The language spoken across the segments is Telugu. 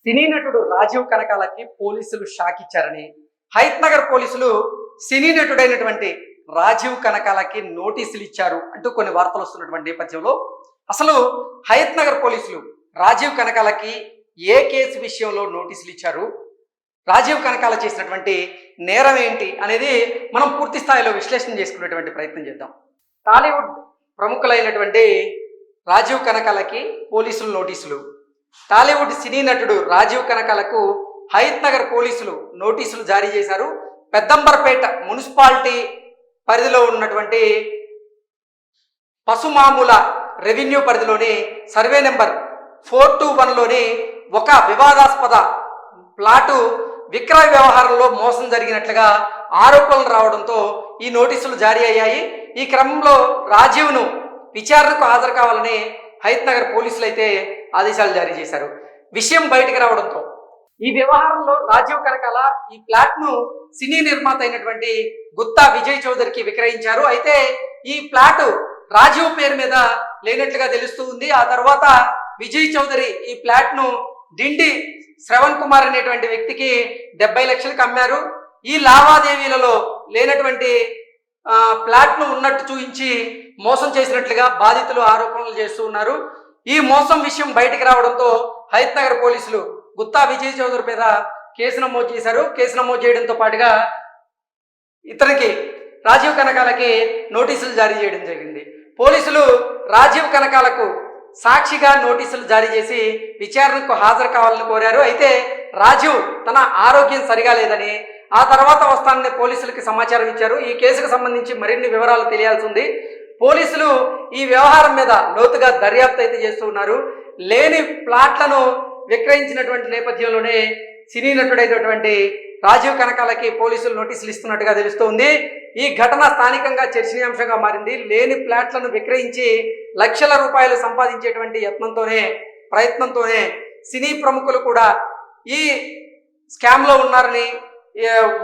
సినీ నటుడు రాజీవ్ కనకాలకి పోలీసులు షాక్ ఇచ్చారని, హయత్ నగర్ పోలీసులు సినీ నటుడైనటువంటి రాజీవ్ కనకాలకి నోటీసులు ఇచ్చారు అంటూ కొన్ని వార్తలు వస్తున్నటువంటి నేపథ్యంలో అసలు హయత్ నగర్ పోలీసులు రాజీవ్ కనకాలకి ఏ కేసు విషయంలో నోటీసులు ఇచ్చారు, రాజీవ్ కనకాల చేసినటువంటి నేరం ఏంటి అనేది మనం పూర్తి స్థాయిలో విశ్లేషణ చేసుకునేటువంటి ప్రయత్నం చేద్దాం. టాలీవుడ్ ప్రముఖులైనటువంటి రాజీవ్ కనకాలకి పోలీసులు నోటీసులు. టాలీవుడ్ సినీ నటుడు రాజీవ్ కనకాలకు హయత్ నగర్ పోలీసులు నోటీసులు జారీ చేశారు. పెద్దంబర్పేట మున్సిపాలిటీ పరిధిలో ఉన్నటువంటి పసుమాముల రెవెన్యూ పరిధిలోని సర్వే నెంబర్ 421లోని ఒక వివాదాస్పద ప్లాటు విక్రయ వ్యవహారంలో మోసం జరిగినట్లుగా ఆరోపణలు రావడంతో ఈ నోటీసులు జారీ అయ్యాయి. ఈ క్రమంలో రాజీవ్ను విచారణకు హాజరు కావాలని హయత్ నగర్ పోలీసులు అయితే ఆదేశాలు జారీ చేశారు. విషయం బయటకు రావడంతో ఈ వ్యవహారంలో రాజీవ్ కనకాల ఈ ప్లాట్ను సినీ నిర్మాత అయినటువంటి గుత్తా విజయ్ చౌదరికి విక్రయించారు. అయితే ఈ ప్లాట్ రాజీవ్ పేరు మీద లేనట్లుగా తెలుస్తూ ఉంది. ఆ తర్వాత విజయ్ చౌదరి ఈ ప్లాట్ను డిండి శ్రవణ్ కుమార్ అనేటువంటి వ్యక్తికి 70 లక్షలకు అమ్మారు. ఈ లావాదేవీలలో లేనటువంటి ప్లాట్ను ఉన్నట్టు చూపించి మోసం చేసినట్లుగా బాధితులు ఆరోపణలు చేస్తూ ఉన్నారు. ఈ మోసం విషయం బయటకు రావడంతో హయత్ నగర్ పోలీసులు గుత్తా విజయ్ చౌదరి మీద కేసు నమోదు చేశారు. కేసు నమోదు చేయడంతో పాటుగా ఇతనికి రాజీవ్ కనకాలకి నోటీసులు జారీ చేయడం జరిగింది. పోలీసులు రాజీవ్ కనకాలకు సాక్షిగా నోటీసులు జారీ చేసి విచారణకు హాజరు కావాలని కోరారు. అయితే రాజీవ్ తన ఆరోగ్యం సరిగా లేదని ఆ తర్వాత వస్తానని పోలీసులకి సమాచారం ఇచ్చారు. ఈ కేసుకు సంబంధించి మరిన్ని వివరాలు తెలియాల్సి ఉంది. పోలీసులు ఈ వ్యవహారం మీద లోతుగా దర్యాప్తు అయితే చేస్తూ ఉన్నారు. లేని ప్లాట్లను విక్రయించినటువంటి నేపథ్యంలోనే సినీ నటుడైనటువంటి రాజీవ్ కనకాలకి పోలీసులు నోటీసులు ఇస్తున్నట్టుగా తెలుస్తోంది. ఈ ఘటన స్థానికంగా చర్చనీయాంశంగా మారింది. లేని ప్లాట్లను విక్రయించి లక్షల రూపాయలు సంపాదించేటువంటి ప్రయత్నంతోనే సినీ ప్రముఖులు కూడా ఈ స్కామ్లో ఉన్నారని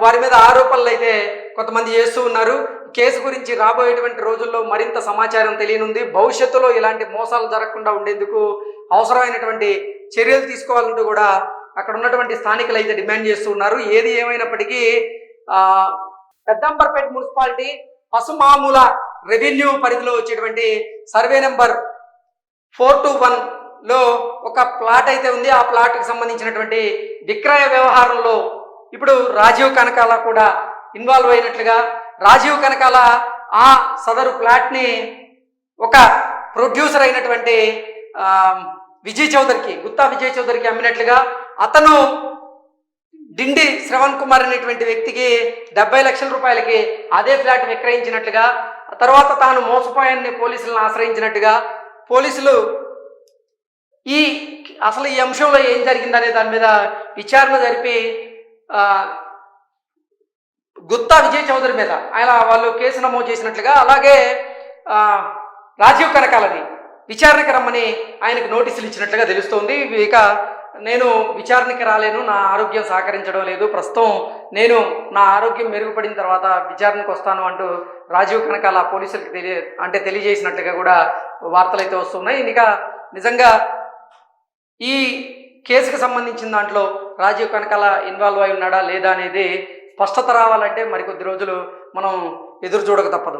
వారి మీద ఆరోపణలు అయితే కొంతమంది చేస్తూ ఉన్నారు. కేసు గురించి రాబోయేటువంటి రోజుల్లో మరింత సమాచారం తెలియనుంది. భవిష్యత్తులో ఇలాంటి మోసాలు జరగకుండా ఉండేందుకు అవసరమైనటువంటి చర్యలు తీసుకోవాలంటూ కూడా అక్కడ ఉన్నటువంటి స్థానికులు అయితే డిమాండ్ చేస్తూ ఉన్నారు. ఏది ఏమైనప్పటికీ పెద్దంబర్పేట మున్సిపాలిటీ పసుమాముల రెవెన్యూ పరిధిలో వచ్చేటువంటి సర్వే నెంబర్ 421లో ఒక ప్లాట్ అయితే ఉంది. ఆ ప్లాట్కి సంబంధించినటువంటి విక్రయ వ్యవహారంలో ఇప్పుడు రాజీవ్ కనకాల కూడా ఇన్వాల్వ్ అయినట్లుగా, రాజీవ్ కనకాల ఆ సదరు ప్లాట్ని ఒక ప్రొడ్యూసర్ అయినటువంటి గుత్తా విజయ్ చౌదరికి అమ్మినట్లుగా, అతను డిండి శ్రవణ్ కుమార్ అనేటువంటి వ్యక్తికి 70 లక్షల రూపాయలకి అదే ఫ్లాట్ విక్రయించినట్లుగా, తర్వాత తాను మోసపోయాన్ని పోలీసులను ఆశ్రయించినట్టుగా పోలీసులు అసలు ఈ అంశంలో ఏం జరిగిందనే దాని మీద విచారణ జరిపి గుత్తా విజయ్ చౌదరి మీద వాళ్ళు కేసు నమోదు చేసినట్లుగా, అలాగే రాజీవ్ కనకాలని విచారణకి రమ్మని ఆయనకు నోటీసులు ఇచ్చినట్లుగా తెలుస్తోంది. ఇక నేను విచారణకి రాలేను, నా ఆరోగ్యం సహకరించడం లేదు, ప్రస్తుతం నేను నా ఆరోగ్యం మెరుగుపడిన తర్వాత విచారణకు వస్తాను అంటూ రాజీవ్ కనకాల పోలీసులకు తెలియజేసినట్లుగా కూడా వార్తలు అయితే వస్తున్నాయి. ఇక నిజంగా ఈ కేసుకు సంబంధించిన దాంట్లో రాజీవ్ కనకాల ఇన్వాల్వ్ అయి ఉన్నాడా లేదా అనేది స్పష్టత రావాలంటే మరికొద్ది రోజులు మనం ఎదురు చూడక తప్పదు.